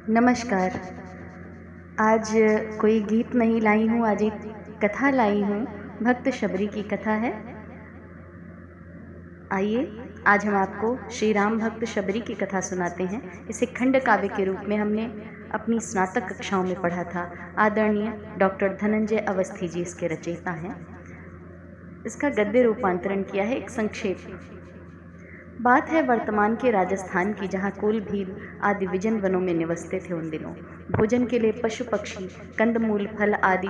नमस्कार। आज कोई गीत नहीं लाई हूँ, आज एक कथा लाई हूँ। भक्त शबरी की कथा है। आइए आज हम आपको श्री राम भक्त शबरी की कथा सुनाते हैं। इसे खंड काव्य के रूप में हमने अपनी स्नातक कक्षाओं में पढ़ा था। आदरणीय डॉक्टर धनंजय अवस्थी जी इसके रचयिता हैं। इसका गद्य रूपांतरण किया है एक संक्षेप। बात है वर्तमान के राजस्थान की, जहाँ कोल भील आदि विजन वनों में निवसते थे। उन दिनों भोजन के लिए पशु पक्षी, कंदमूल, फल आदि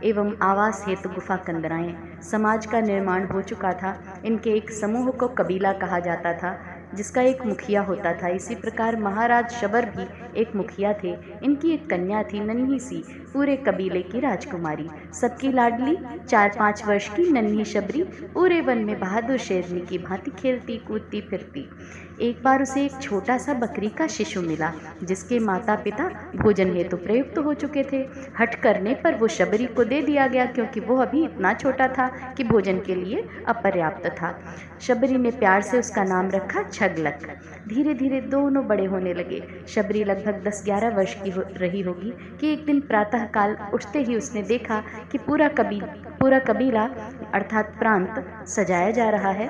एवं आवास हेतु गुफा कंदराएं समाज का निर्माण हो चुका था। इनके एक समूह को कबीला कहा जाता था, जिसका एक मुखिया होता था। इसी प्रकार महाराज शबर भी एक मुखिया थे। इनकी एक कन्या थी, नन्ही सी, पूरे कबीले की राजकुमारी, सबकी लाडली। 4-5 वर्ष की नन्ही शबरी पूरे वन में बहादुर शेरनी की भांति खेलती कूदती फिरती। एक बार उसे एक छोटा सा बकरी का शिशु मिला, जिसके माता पिता भोजन हेतु प्रयुक्त हो चुके थे। हट करने पर वो शबरी को दे दिया गया, क्योंकि वो अभी इतना छोटा था कि भोजन के लिए अपर्याप्त था। शबरी ने प्यार से उसका नाम रखा छगलक। धीरे धीरे दोनों बड़े होने लगे। शबरी लगभग 10-11 वर्ष की रही होगी कि एक दिन प्रातः काल उठते ही उसने देखा कि पूरा कबीला अर्थात प्रांत सजाया जा रहा है।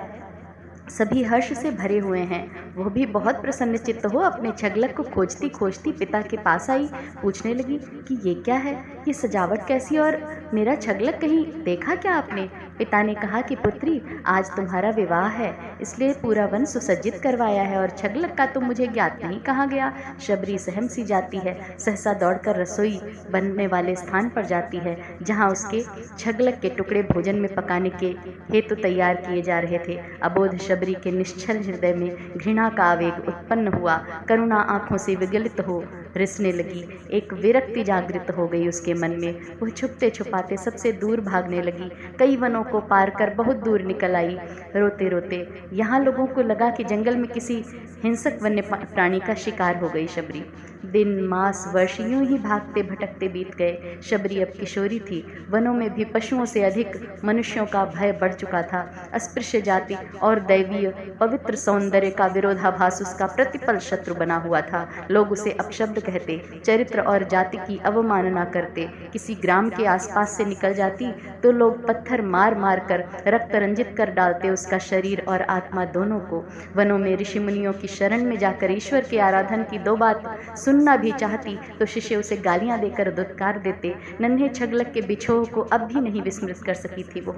सभी हर्ष से भरे हुए हैं। वो भी बहुत प्रसन्न चित्त हो अपने छगलक को खोजती खोजती पिता के पास आई। पूछने लगी कि ये क्या है, ये सजावट कैसी, और मेरा छगलक कहीं देखा क्या आपने? पिता ने कहा कि पुत्री, आज तुम्हारा विवाह है, इसलिए पूरा वन सुसज्जित करवाया है, और छगलक का तो मुझे ज्ञात नहीं कहाँ गया। शबरी सहम सी जाती है, सहसा दौड़कर रसोई बनने वाले स्थान पर जाती है, जहाँ उसके छगलक के टुकड़े भोजन में पकाने के हेतु तैयार किए जा रहे थे। अबोध शबरी के निश्चल हृदय में घृणा का आवेग उत्पन्न हुआ। करुणा आंखों से विगलित हो रिसने लगी। एक विरक्ति जागृत हो गई उसके मन में। वह छुपते छुपाते सबसे दूर भागने लगी। कई वनों को पार कर बहुत दूर निकल आई। रोते रोते यहाँ लोगों को लगा कि जंगल में किसी हिंसक वन्य प्राणी का शिकार हो गई शबरी। दिन मास वर्ष यूं ही भागते भटकते बीत गए। शबरी अब किशोरी थी। वनों में भी पशुओं से अधिक मनुष्यों का भय बढ़ चुका था। अस्पृश्य जाति और दैवीय पवित्र सौंदर्य का विरोधाभास उसका प्रतिपल शत्रु बना हुआ था। लोग उसे अपशब्द कहते, चरित्र और जाति की अवमानना करते। किसी ग्राम के आसपास से निकल जाती तो लोग पत्थर मार मार कर रक्त रंजित कर डालते उसका शरीर और आत्मा दोनों को। वनों में ऋषि मुनियों की शरण में जाकर ईश्वर के आराधन की 2 बात सुनना भी चाहती तो शिष्य उसे गालियां देकर दुत्कार देते। नन्हे छगलक के बिछोह को अब भी नहीं विस्मृत कर सकी थी वो।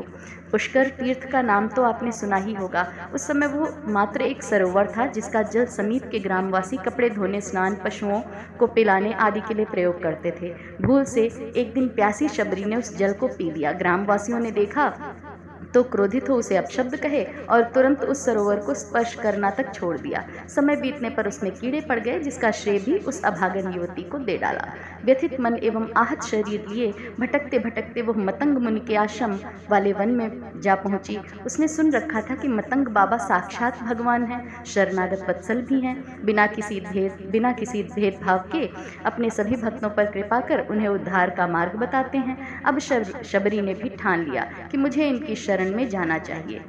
पुष्कर तीर्थ का नाम तो आपने सुना ही होगा। उस समय वो मात्र एक सरोवर था, जिसका जल समीप के ग्रामवासी कपड़े धोने, स्नान, पशुओं को पिलाने आदि के लिए प्रयोग करते थे। भूल से एक दिन प्यासी शबरी ने उस जल को पी लिया। ग्रामवासियों ने देखा तो क्रोधित हो उसे अपशब्द कहे और तुरंत उस सरोवर को स्पर्श करना तक छोड़ दिया। समय बीतने पर उसमें कीड़े पड़ गए, जिसका श्रेय भी उस अभागन युवती को दे डाला। व्यथित मन एवं आहत शरीर लिए भटकते भटकते वह मतंग मुनि के आश्रम वाले वन में जा पहुंची। उसने सुन रखा था कि मतंग बाबा साक्षात भगवान हैं, शरणागत वत्सल भी हैं। बिना किसी भेदभाव के अपने सभी भक्तों पर कृपा कर उन्हें उद्धार का मार्ग बताते हैं। अब शबरी ने भी ठान लिया कि मुझे इनकी शरण में जाना चाहिए।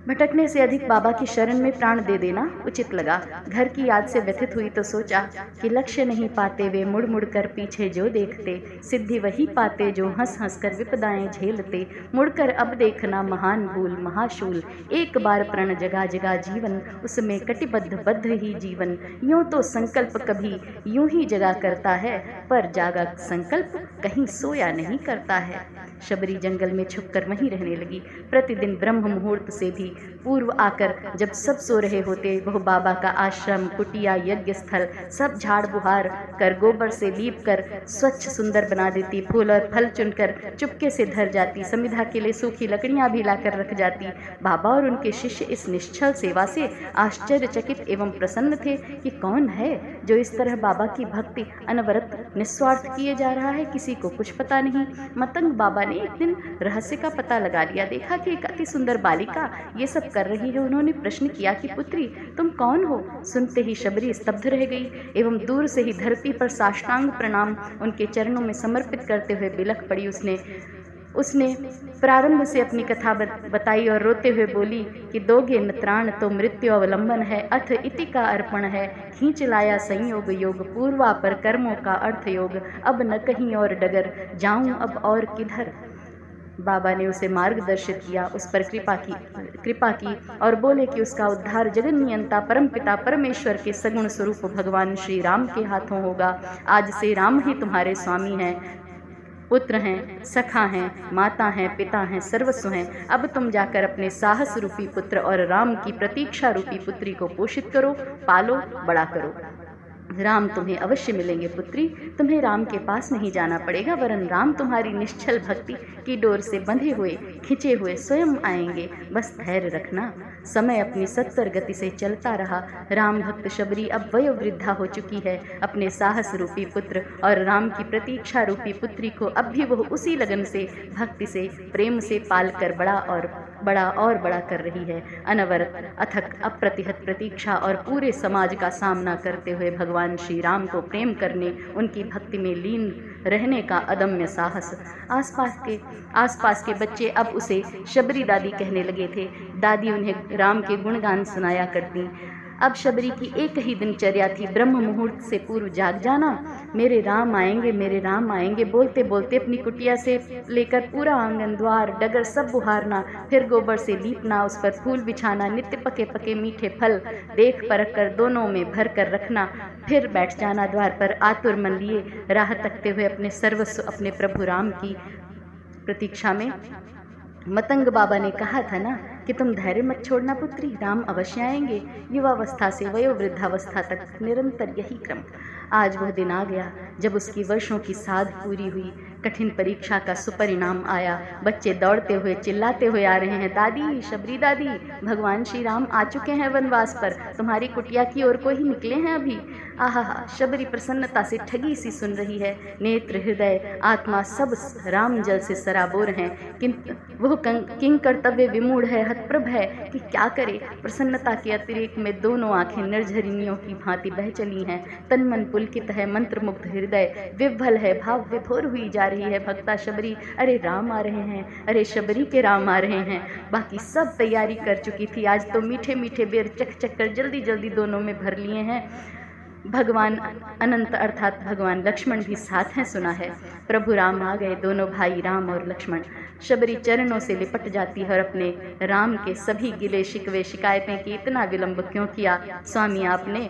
भटकने से अधिक बाबा की शरण में प्राण दे देना उचित लगा। घर की याद से व्यथित हुई तो सोचा कि लक्ष्य नहीं पाते वे मुड़ मुड़ कर पीछे जो देखते, सिद्धि वही पाते जो हंस हंस कर विपदाएं झेलते। मुड़कर अब देखना महान भूल महाशूल, एक बार प्रण जगा जगा जीवन, उसमें कटिबद्ध बद्ध ही जीवन। यूं तो संकल्प कभी यूं ही जगा करता है, पर जागा संकल्प कहीं सोया नहीं करता है। शबरी जंगल में छुपकर वहीं रहने लगी। प्रतिदिन ब्रह्म मुहूर्त से भी पूर्व आकर जब सब सो रहे होते, वह बाबा का आश्रम, कुटिया, यज्ञ स्थल सब झाड़ बुहार कर गोबर से लीप कर स्वच्छ सुंदर बना देती। फूल और फल चुनकर चुपके से धर जाती। समिधा के लिए सूखी लकड़ियां भी लाकर रख जाती। बाबा और उनके शिष्य इस निश्चल सेवा से आश्चर्यचकित एवं प्रसन्न थे कि कौन है जो इस तरह बाबा की भक्ति अनवरत निस्वार्थ किए जा रहा है। किसी को कुछ पता नहीं। मतंग बाबा ने एक दिन रहस्य का पता लगा लिया। देखा कि एक अति सुंदर बालिका ये सब कर रही है। उन्होंने प्रश्न किया कि पुत्री, तुम कौन हो? सुनते ही शबरी स्तब्ध रह गई एवं दूर से ही धरती पर साष्टांग प्रणाम उनके चरणों में समर्पित करते हुए बिलख पड़ी। उसने उसने प्रारंभ से अपनी कथा बताई और रोते हुए बोली कि दोगे न त्राण तो मृत्यु अवलंबन है, अथ इति का अर्पण है, खींच लाया संयोग योग, पूर्वा पर कर्मों का अर्थ योग, अब न कहीं और डगर, जाऊं अब और किधर। बाबा ने उसे मार्गदर्शित किया, उस पर कृपा की और बोले कि उसका उद्धार जगन नियंता परमपिता परमेश्वर के सगुण स्वरूप भगवान श्री राम के हाथों होगा। आज से राम ही तुम्हारे स्वामी हैं, पुत्र हैं, सखा हैं, माता हैं, पिता हैं, सर्वस्व हैं। अब तुम जाकर अपने साहस रूपी पुत्र और राम की प्रतीक्षा रूपी पुत्री को पोषित करो, पालो, बड़ा करो। राम तुम्हें अवश्य मिलेंगे पुत्री, तुम्हें राम के पास नहीं जाना पड़ेगा, वरन राम तुम्हारी निश्चल भक्ति की डोर से बंधे हुए खिंचे हुए स्वयं आएंगे। बस धैर्य रखना। समय अपनी सत्वर गति से चलता रहा। राम भक्त शबरी अब वयोवृद्धा हो चुकी है। अपने साहस रूपी पुत्र और राम की प्रतीक्षा रूपी पुत्री को अब भी वह उसी लगन से, भक्ति से, प्रेम से पाल कर बड़ा कर रही है। अनवरत अथक अप्रतिहत प्रतीक्षा और पूरे समाज का सामना करते हुए भगवान श्री राम को प्रेम करने, उनकी भक्ति में लीन रहने का अदम्य साहस। आसपास के बच्चे अब उसे शबरी दादी कहने लगे थे। दादी उन्हें राम के गुणगान सुनाया करती। अब शबरी की एक ही दिनचर्या थी, ब्रह्म मुहूर्त से पूर्व जाग जाना, मेरे राम आएंगे, मेरे राम आएंगे बोलते बोलते अपनी कुटिया से लेकर पूरा आंगन द्वार डगर सब बुहारना, फिर गोबर से लीपना, उस पर फूल बिछाना, नित्य पके पके मीठे फल देख परख कर दोनों में भर कर रखना, फिर बैठ जाना द्वार पर आतुर मन लिए, राह तकते हुए अपने सर्वस्व अपने प्रभु राम की प्रतीक्षा में। मतंग बाबा ने कहा था ना कि तुम धैर्य मत छोड़ना पुत्री, राम अवश्य आएंगे। युवावस्था से वयोवृद्धावस्था तक निरंतर यही क्रम। आज वह दिन आ गया जब उसकी वर्षों की साध पूरी हुई। कठिन परीक्षा का सुपरिणाम आया। बच्चे दौड़ते हुए चिल्लाते हुए आ रहे हैं, दादी, शबरी दादी, भगवान श्री राम आ चुके हैं वनवास पर, तुम्हारी कुटिया की ओर को ही निकले हैं अभी। आहा, शबरी प्रसन्नता से ठगी सी सुन रही है। नेत्र, हृदय, आत्मा सब राम जल से सराबोर हैं, किंतु वह किंग कर्तव्य विमूढ़ है, हतप्रभ है कि क्या करे। प्रसन्नता के अतिरेक में दोनों आंखें निर्झरिणियों की भांति बह चली हैं। तन मन पुलकित है, मंत्रमुग्ध हृदय विह्वल है, भाव विभोर हुई जा रही है। भक्ता शबरी, अरे राम आ रहे हैं, अरे शबरी के राम आ रहे हैं। बाकी सब तैयारी कर चुकी थी, आज तो मीठे मीठे बेर चख चख कर जल्दी जल्दी दोनों में भर लिए हैं। भगवान अनंत अर्थात भगवान लक्ष्मण भी साथ हैं, सुना है। प्रभु राम आ गए, दोनों भाई राम और लक्ष्मण। शबरी चरणों से लिपट जाती है और अपने राम के सभी गिले शिकवे शिकायतें कि इतना विलंब क्यों किया स्वामी आपने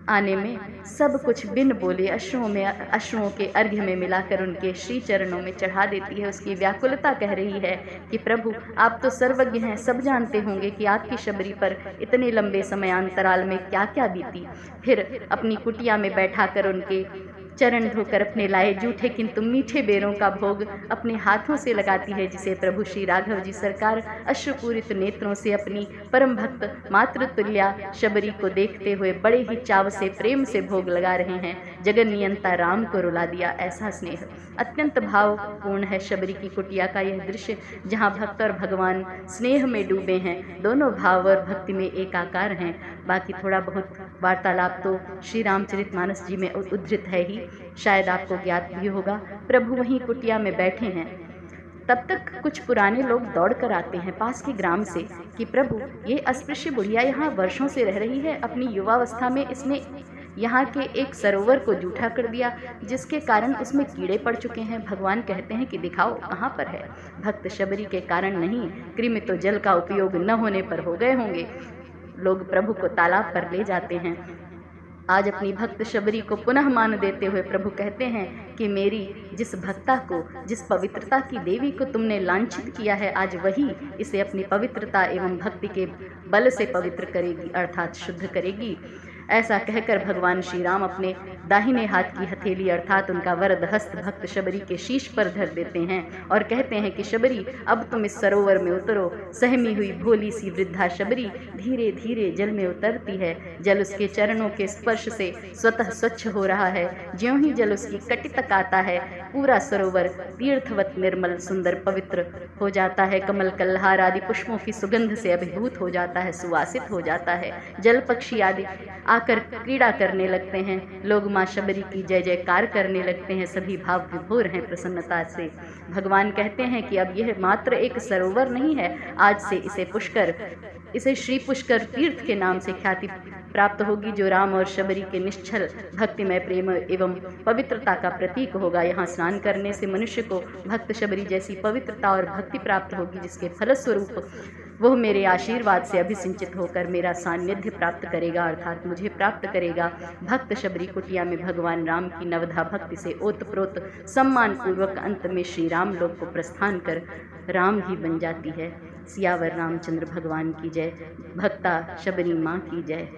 आने में। सब कुछ बिन बोले अश्रुओं के अर्घ्य में मिलाकर उनके श्री चरणों में चढ़ा देती है। उसकी व्याकुलता कह रही है कि प्रभु आप तो सर्वज्ञ हैं, सब जानते होंगे कि आपकी शबरी पर इतने लंबे समयांतराल में क्या क्या बीती। फिर अपनी कुटिया में बैठाकर उनके चरण धोकर अपने लाए जूठे किंतु मीठे बेरों का भोग अपने हाथों से लगाती है, जिसे प्रभु श्री राघव जी सरकार अश्रुपूरित नेत्रों से अपनी परम भक्त मातृतुल्या शबरी को देखते हुए बड़े ही चाव से प्रेम से भोग लगा रहे हैं। जगन नियंता राम को रुला दिया ऐसा स्नेह। अत्यंत भावपूर्ण है शबरी की कुटिया का यह दृश्य, जहाँ भक्त और भगवान स्नेह में डूबे हैं, दोनों भाव और भक्ति में एकाकार हैं। बाकी थोड़ा बहुत वार्तालाप तो श्री रामचरितमानस जी में उद्धृत है ही, शायद आपको ज्ञात भी होगा। प्रभु वहीं कुटिया में बैठे हैं। तब तक कुछ पुराने लोग दौड़ कर आते हैं पास के ग्राम से कि प्रभु ये अस्पृश्य बुढ़िया यहाँ वर्षों से रह रही है, अपनी युवावस्था में इसने यहाँ के एक सरोवर को जूठा कर दिया, जिसके कारण उसमें कीड़े पड़ चुके हैं। भगवान कहते हैं कि दिखाओ कहाँ पर है। भक्त शबरी के कारण नहीं, कृमि तो जल का उपयोग न होने पर हो गए होंगे। लोग प्रभु को तालाब पर ले जाते हैं। आज अपनी भक्त शबरी को पुनः मान देते हुए प्रभु कहते हैं कि मेरी जिस भक्ता को, जिस पवित्रता की देवी को तुमने लांछित किया है, आज वही इसे अपनी पवित्रता एवं भक्ति के बल से पवित्र करेगी, अर्थात शुद्ध करेगी। ऐसा कहकर भगवान श्री राम अपने दाहिने हाथ की हथेली अर्थात उनका वरद हस्त भक्त शबरी के शीश पर धर देते हैं और कहते हैं कि शबरी अब तुम इस सरोवर में उतरो। सहमी हुई भोली सी वृद्धा शबरी धीरे धीरे जल में उतरती है। जल उसके चरणों के स्पर्श से स्वतः स्वच्छ हो रहा है। ज्यों ही जल उसकी कटी तक आता है, पूरा सरोवर तीर्थवत निर्मल सुंदर पवित्र हो जाता है। कमल कल्हार आदि पुष्पों की सुगंध से अभिभूत हो जाता है, सुवासित हो जाता है। जल पक्षी आदि आकर क्रीड़ा करने लगते हैं। लोग माँ शबरी की जय जयकार करने लगते हैं, सभी भाव विभोर हैं प्रसन्नता से। भगवान कहते हैं कि अब यह मात्र एक सरोवर नहीं है, आज से इसे श्री पुष्कर तीर्थ के नाम से ख्याति प्राप्त होगी, जो राम और शबरी के निश्चल भक्तिमय प्रेम एवं पवित्रता का प्रतीक होगा। यहाँ स्नान करने से मनुष्य को भक्त शबरी जैसी पवित्रता और भक्ति प्राप्त होगी, जिसके फलस्वरूप वह मेरे आशीर्वाद से अभिसिंचित होकर मेरा सान्निध्य प्राप्त करेगा, अर्थात मुझे प्राप्त करेगा। भक्त शबरी कुटिया में भगवान राम की नवधा भक्ति से ओतप्रोत सम्मान पूर्वक अंत में श्री राम लोक को प्रस्थान कर राम ही बन जाती है। सियावर रामचंद्र भगवान की जय। भक्ता शबरी माँ की जय।